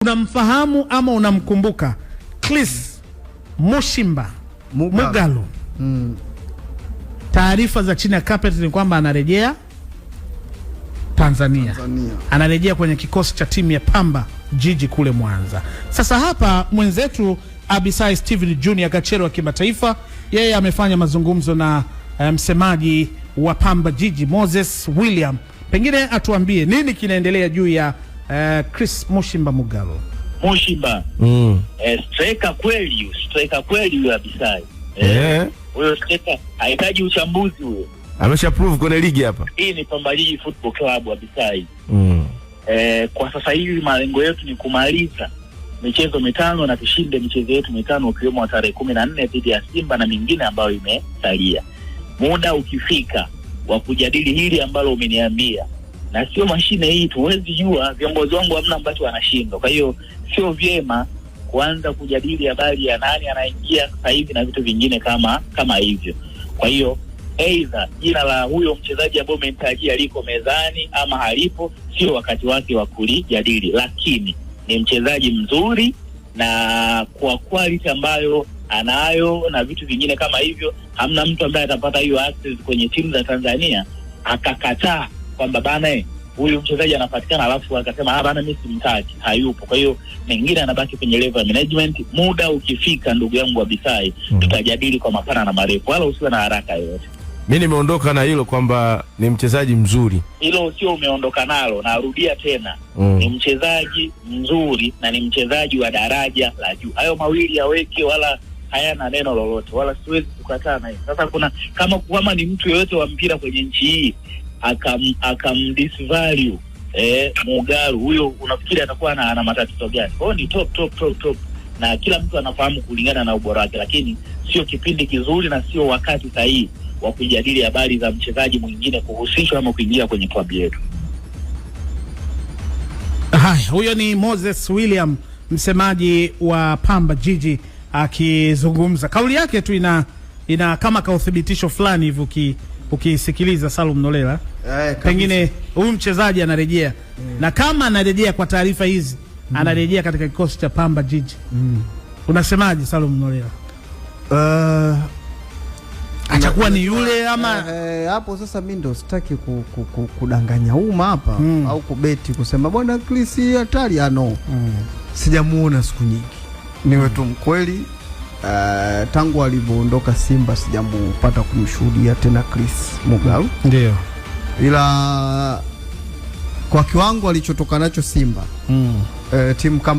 Unamfahamu ama unamkumbuka Chris Mushimba Mugalu? Taarifa za chini ya carpet ni kwamba anarejea Tanzania. Anarejea kwenye kikosi cha timu ya Pamba Jiji kule Mwanza. Sasa hapa mwenzetu Abisai Steven Junior Gachero wa kimataifa, yeye amefanya mazungumzo na msemaji wa Pamba Jiji Moses William. Pengine atuambie nini kinaendelea juu ya Chris Mushimba Mugalu. Mushimba striker kweli huyo Abisai. Huyo striker hahitaji uchambuzi huyo. Amesha prove kwenye ligi hapa. Hii ni Pamba Jiji Football Club Abisai. Kwa sasa hivi malengo yetu ni kumaliza michezo mitano na tushinde michezo yetu mitano ukiwemo tarehe 14 dhidi ya Simba na mingine ambayo imesalia. Muda ukifika wa kujadili hili ambalo umeniambia, na sio mashine hii tuwezi jua, viongozi wangu hamna ambacho wanashindwa. Kwa hiyo sio vyema kuanza kujadili habari ya nani anaingia sasa hivi na vitu vingine kama hivyo. Kwa hiyo aidha jina la huyo mchezaji ambaye umemtajia liko mezani ama halipo, sio wakati wake wa kulijadili, lakini ni mchezaji mzuri na kwa quality ambayo anayo na vitu vingine kama hivyo, hamna mtu ambaye atapata hiyo access kwenye timu za Tanzania akakataa kwamba bana huyu mchezaji anapatikana alafu akasema bana mimi simtaki, hayupo. Kwa hiyo mengine anabaki kwenye level ya management. Muda ukifika, ndugu yangu Abisai, tutajadili kwa mapana na marefu, wala usiwe na haraka yoyote. Mimi nimeondoka na hilo kwamba ni mchezaji mzuri. Hilo sio umeondoka nalo, narudia tena. Ni mchezaji mzuri na ni mchezaji wa daraja la juu. Hayo mawili yaweke, wala hayana neno lolote, wala siwezi kukataa naye. Sasa kuna kama ni mtu yeyote wa mpira kwenye nchi hii disvalue Mugalu, huyo unafikiri atakuwa ana matatizo gani? Kwa hiyo ni top na kila mtu anafahamu kulingana na ubora wake, lakini sio kipindi kizuri na sio wakati sahihi wa kujadili habari za mchezaji mwingine kuhusishwa ama kuingia kwenye klabu yetu. Haya, huyo ni Moses William, msemaji wa Pamba Jiji, akizungumza. Kauli yake tu ina kama kauthibitisho fulani hivi ukisikiliza Salum Nolela. Pengine huyu mchezaji anarejea. Na kama anarejea kwa taarifa hizi, anarejea katika kikosi cha Pamba Jiji. Unasemaje Salum Nolela? Atakuwa ni yule ama hapo sasa mimi ndo sitaki kudanganya umma hapa au kubeti kusema bwana Chris hatari no. Sijamuona siku nyingi. Niwe tu mkweli, tangu alivyoondoka Simba sijamupata kumshuhudia tena Chris Mugalu. Ndio. Ila kwa kiwango alichotoka nacho Simba, timu kama